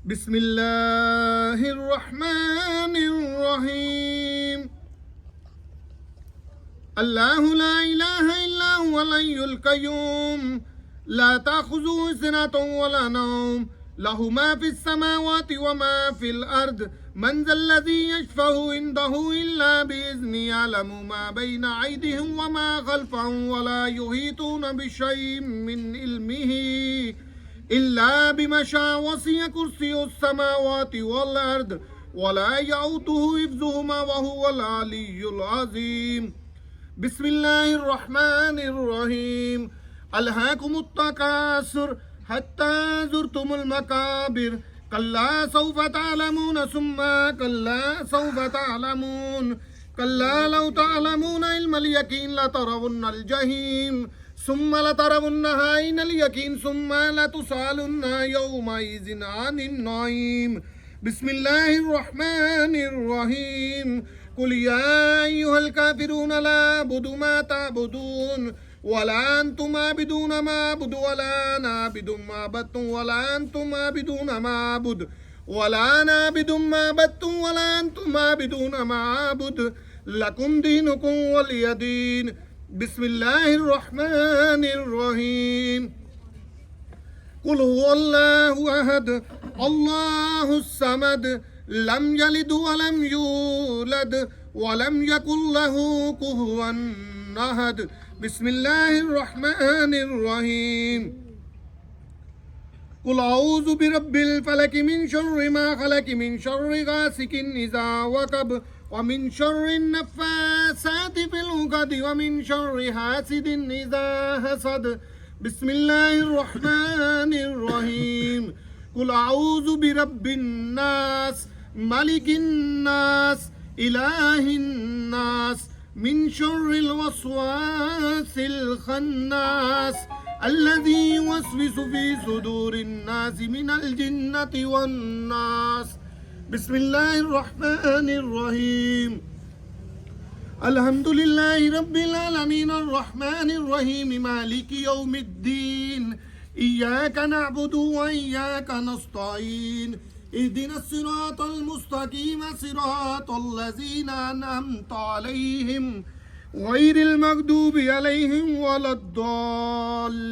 بسم الله الرحمن الرحيم. الله لا إله إلا هو الحي القيوم لا تأخذه سنة ولا نوم له ما في السماوات وما في الأرض من ذا الذي يشفع عنده إلا بإذنه يعلم ما بين أيديهم وما خلفهم ولا يحيطون بشيء من علمه إلا بما شاء وسع كرسيه السماوات والأرض ولا يؤوده حفظهما وهو العلي العظيم. بسم الله الرحمن الرحيم. ألهاكم التكاثر حتى زرتم المقابر كلا سوف تعلمون ثم كلا سوف تعلمون كلا لو تعلمون علم اليقين لترون الجحيم ثم لترونها عين اليقين ثم لتسألن يومئذ عن النعيم. بسم الله الرحمن الرحيم. قل يا أيها الكافرون لا أعبد ما تعبدون ولا أنتم عابدون ما أعبد ولا أنا عابد ما عبدتم ولا أنتم عابدون ما أعبد ولا أنا عابد ما عبدتم ولا أنتم عابدون ما أعبد لكم دينكم ولي دين. بسم الله الرحمن الرحيم. قل هو الله أحد الله الصمد لم يلد ولم يولد ولم يكن له كفوا أحد. بسم الله الرحمن الرحيم. قل أعوذ برب الفلك من شر ما خلق من شر غاسق إذا وقب ومن شر النفاثات في العقد ومن شر حاسد إذا حسد. بسم الله الرحمن الرحيم. قل أعوذ برب الناس ملك الناس إله الناس من شر الوسواس الخناس الذي يوسوس في صدور الناس من الجنة والناس. بسم الله الرحمن الرحيم. الحمد لله رب العالمين الرحمن الرحيم مالك يوم الدين إياك نعبد وإياك نستعين اهدنا الصراط المستقيم صراط الذين أنعمت عليهم غير المغضوب عليهم ولا الضالين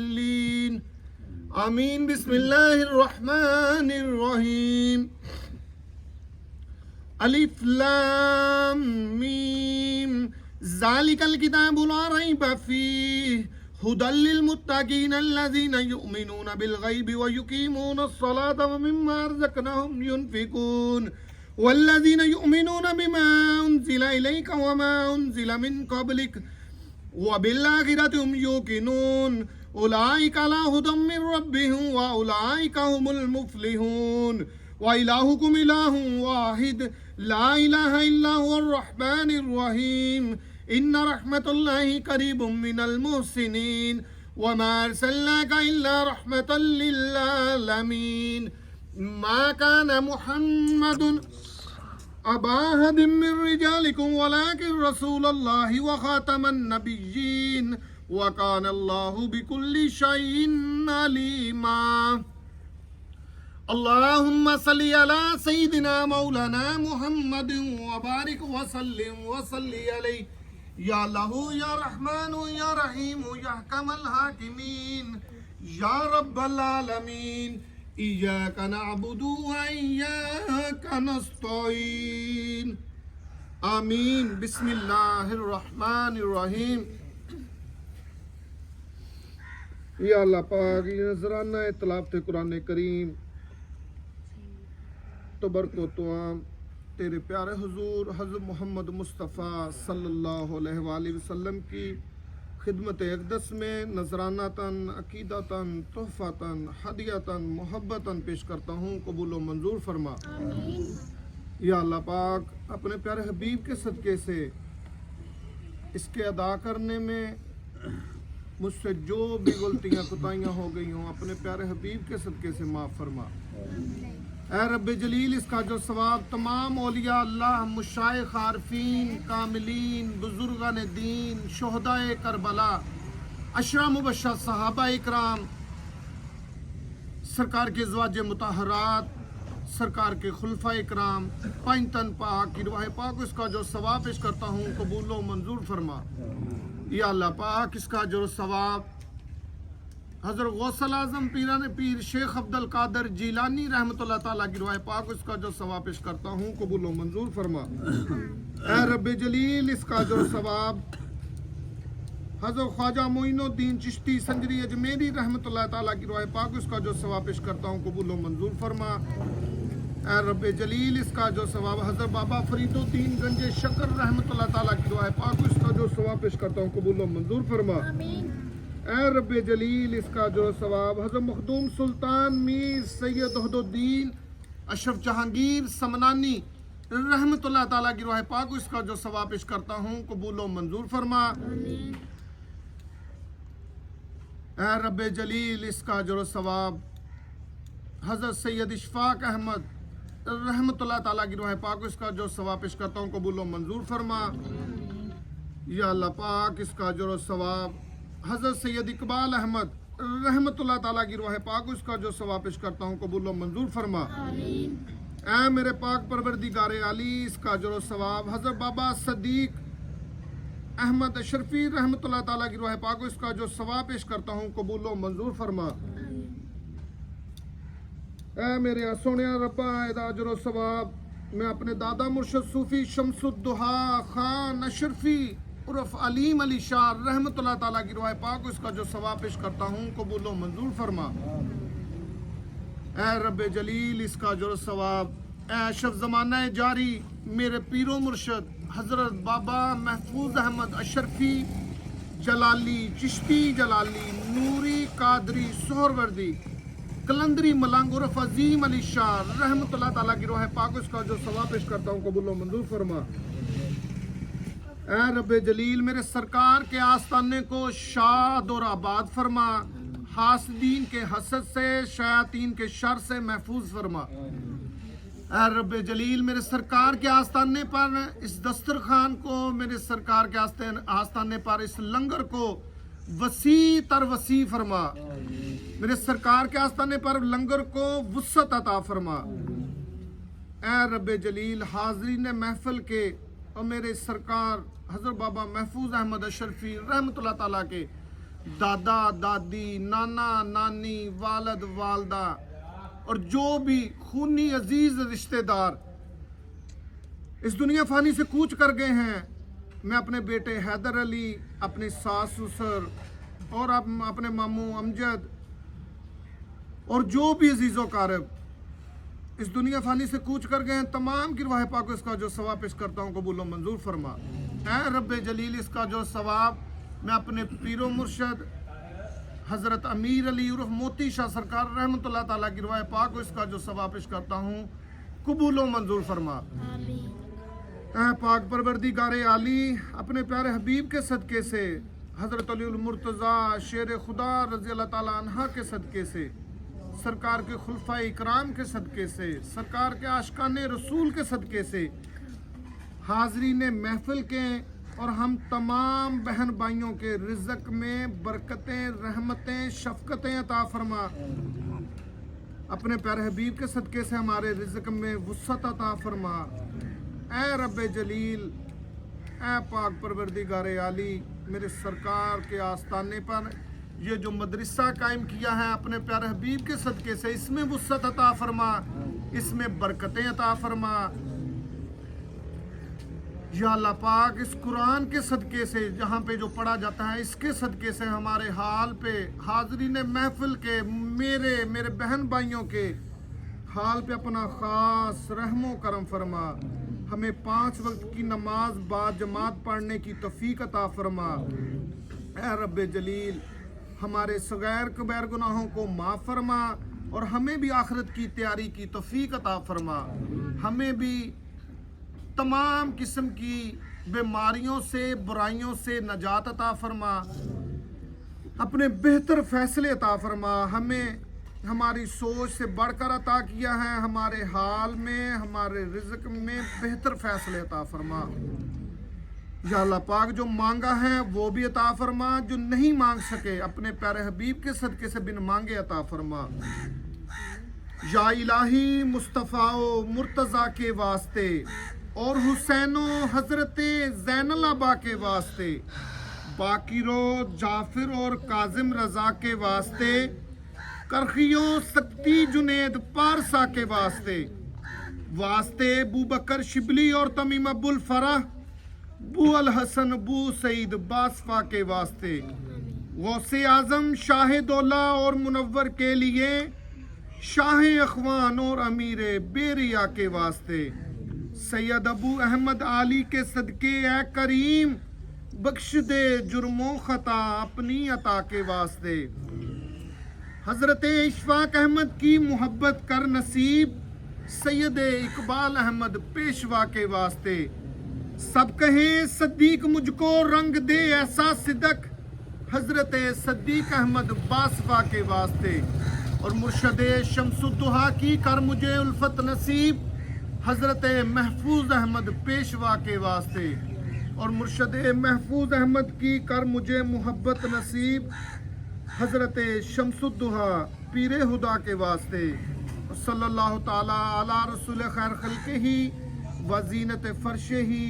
آمين. بسم الله الرحمن الرحيم. ألف لام ميم ذلك الكتاب لا ريب فيه هدى للمتقين الذين يؤمنون بالغيب ويقيمون الصلاة ومما رزقناهم ينفقون والذين يؤمنون بما أنزل إليك وما أنزل من قبلك وبالآخرة هم يوقنون أولئك على هدى من ربهم وأولئك هم المفلحون. وإلهكم إله واحد لا إله إلا هو الرحمن الرحيم. إن رحمة الله قريب من المحسنين وما أرسلناك إلا رحمة للعالمين. ما كان محمد أبا أحد من رجالكم ولكن رسول الله وخاتم النبيين وكان الله بكل شيء عليما. اللهم صل على سيدنا مولانا محمد وبارك وسلم عليه يا الله يا رحمن يا رحيم يا حكم الحاكمين يا رب العالمين إياك نعبد وإياك نستعين آمين. بسم الله الرحمن الرحيم. یا اللہ پاک یہ نذرانہ تلاوت قرآن کریم تبرک و توام تیرے پیارے حضور حضرت محمد مصطفیٰ صلی اللہ علیہ وآلہ وسلم کی خدمت اقدس میں نذرانتاً عقیدتاً تحفاتاً ہدیتاً محبتاً پیش کرتا ہوں. قبول و منظور فرما. یا اللہ پاک اپنے پیارے حبیب کے صدقے سے اس کے ادا کرنے میں مجھ سے جو بھی غلطیاں کوتاہیاں ہو گئی ہوں اپنے پیارے حبیب کے صدقے سے معاف فرما. اے رب جلیل اس کا جو ثواب تمام اولیاء اللہ مشائخ عارفین کاملین بزرگان دین شہدائے کربلا عشرہ مبشرہ صحابہ اکرام سرکار کے ازواج مطہرات سرکار کے خلفائے کرام پنج تن پاک کی روح پاک اس کا جو ثواب پیش کرتا ہوں قبول و منظور فرما۔ یا اللہ پاک اس کا جو ثواب حضرت غوث الاعظم پیران پیر شیخ عبد القادر جیلانی رحمۃ اللہ تعالیٰ کی روح پاک اس کا جو ثواب پیش کرتا ہوں قبول و منظور فرما۔ اے رب جلیل اس کا جو ثواب حضرت خواجہ معین الدین چشتی سنجری اجمیری رحمۃ اللہ تعالیٰ کی روح پاک اس کا جو ثواب پیش کرتا ہوں قبول و منظور فرما۔ اے رب جلیل اس کا جو ثواب حضرت بابا فرید الدین گنج شکر رحمۃ اللہ تعالیٰ کی روح پاک اس کا جو ثواب پیش کرتا ہوں قبول و منظور فرما۔ اے رب جلیل اس کا جو ثواب حضرت مخدوم سلطان میر سید عہد الدین اشرف جہانگیر سمنانی رحمۃ اللہ تعالیٰ کی روح پاک اس کا جو ثواب پیش کرتا ہوں قبول و منظور فرما۔ اے رب جلیل اس کا جو ثواب حضرت سید اشفاق احمد رحمۃ اللہ تعالیٰ کی روح پاک اس کا جو ثواب پیش کرتا ہوں قبول و منظور فرما۔ یا اللہ پاک اس کا جو ثواب حضرت سید اقبال احمد رحمۃ اللہ تعالیٰ کی روح پاک اس کا جو ثواب پیش کرتا ہوں قبول و منظور فرما۔ اے میرے پاک پروردگار عالی اس کا جو ثواب حضرت بابا صدیق احمد اشرفی رحمۃ اللہ تعالیٰ کی روح پاک اس کا جو ثواب پیش کرتا ہوں قبول و منظور فرما۔ اے میرے سونے ربا ادا جو ثواب میں اپنے دادا مرشد صوفی شمس الدہا خان اشرفی عرف علیم علی شاہ رحمۃ اللہ تعالیٰ کی روح پاک اس کا جو ثواب پیش کرتا ہوں قبول و منظور فرما۔ اے رب جلیل اس کا جو ثواب اے اشرف زمانہ جاری میرے پیر و مرشد حضرت بابا محفوظ احمد اشرفی جلالی چشتی جلالی نوری قادری سہروردی کلندری ملنگ عرف عظیم علی شاہ رحمۃ اللہ تعالیٰ کی روح پاک اس کا جو ثواب پیش کرتا ہوں قبول و منظور فرما۔ اے رب جلیل میرے سرکار کے آستانے کو شاد اور آباد فرما، حاسدین کے حسد سے شیاطین کے شر سے محفوظ فرما۔ اے رب جلیل میرے سرکار کے آستانے پر اس دسترخوان کو، میرے سرکار کے آستانے پر اس لنگر کو وسیع تر وسیع فرما، میرے سرکار کے آستانے پر لنگر کو وسعت عطا فرما۔ اے رب جلیل حاضرین محفل کے اور میرے سرکار حضرت بابا محفوظ احمد اشرفی رحمۃ اللہ تعالیٰ کے دادا دادی نانا نانی والد والدہ اور جو بھی خونی عزیز رشتہ دار اس دنیا فانی سے کوچ کر گئے ہیں، میں اپنے بیٹے حیدر علی، اپنے ساس سسر اور اپنے ماموں امجد اور جو بھی عزیز و قارب اس دنیا فانی سے کوچ کر گئے ہیں، تمام کی روح پاک اس کا جو ثواب پیش کرتا ہوں قبول و منظور فرما۔ اے رب جلیل اس کا جو ثواب میں اپنے پیر و مرشد حضرت امیر علی عرف موتی شاہ سرکار رحمۃ اللہ تعالیٰ کی روح پاک اس کا جو ثواب پیش کرتا ہوں قبول و منظور فرما۔ اے پاک پروردگار عالی اپنے پیارے حبیب کے صدقے سے، حضرت علی المرتضیٰ شیر خدا رضی اللہ تعالیٰ عنہ کے صدقے سے، سرکار کے خلفائے اکرام کے صدقے سے، سرکار کے عاشقان رسول کے صدقے سے، حاضرین محفل کے اور ہم تمام بہن بھائیوں کے رزق میں برکتیں، رحمتیں، شفقتیں عطا فرما۔ اپنے پیارے حبیب کے صدقے سے ہمارے رزق میں وسعت عطا فرما۔ اے رب جلیل، اے پاک پروردگار عالی میرے سرکار کے آستانے پر یہ جو مدرسہ قائم کیا ہے اپنے پیارے حبیب کے صدقے سے، اس میں وسعت عطا فرما، اس میں برکتیں عطا فرما۔ یا اللہ پاک اس قرآن کے صدقے سے جہاں پہ جو پڑھا جاتا ہے اس کے صدقے سے ہمارے حال پہ، حاضرین محفل کے، میرے بہن بھائیوں کے حال پہ اپنا خاص رحم و کرم فرما۔ ہمیں 5 وقت کی نماز با جماعت پڑھنے کی توفیق عطا فرما۔ اے رب جلیل ہمارے صغیر کبیر گناہوں کو معاف فرما اور ہمیں بھی آخرت کی تیاری کی توفیق عطا فرما۔ ہمیں بھی تمام قسم کی بیماریوں سے، برائیوں سے نجات عطا فرما، اپنے بہتر فیصلے عطا فرما۔ ہمیں ہماری سوچ سے بڑھ کر عطا کیا ہے، ہمارے حال میں، ہمارے رزق میں بہتر فیصلے عطا فرما۔ یا اللہ پاک جو مانگا ہے وہ بھی عطا فرما، جو نہیں مانگ سکے اپنے پیارے حبیب کے صدقے سے بن مانگے عطا فرما۔ یا الہی مصطفیٰ و مرتضیٰ کے واسطے اور حسین و حضرت زین العبا کے واسطے، باقر و جعفر اور کاظم رضا کے واسطے، کرخیوں سکتی جنید پارسا کے واسطے، واسطے ابو بکر شبلی اور تمیم ابو الفرح، بو الحسن بو سعید باسفا کے واسطے، غوث اعظم شاہ دولہ اور منور کے لیے، شاہ اخوان اور امیر بیریا کے واسطے، سید ابو احمد علی کے صدقے اے کریم بخش دے جرم و خطا اپنی عطا کے واسطے، حضرت اشفاق احمد کی محبت کر نصیب سید اقبال احمد پیشوا کے واسطے، سب کہیں صدیق مجھ کو رنگ دے ایسا صدق حضرت صدیق احمد باسفا کے واسطے، اور مرشد شمس الدہا کی کر مجھے الفت نصیب حضرت محفوظ احمد پیشوا کے واسطے، اور مرشد محفوظ احمد کی کر مجھے محبت نصیب حضرت شمس الدہا پیر خدا کے واسطے، صلی اللہ تعالی علی رسول خیر خلقہ ہی و زینت فرشہ ہی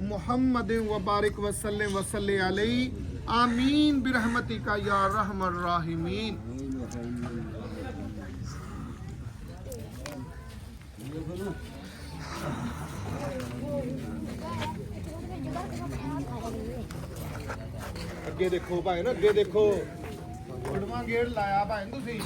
محمد وبارک وسلم وصلی علیہ، آمین برحمتک یا ارحم الراحمین۔ اگے دیکھو بھائی نا، اگے دیکھو، گیڑ لایا بھائی تسی۔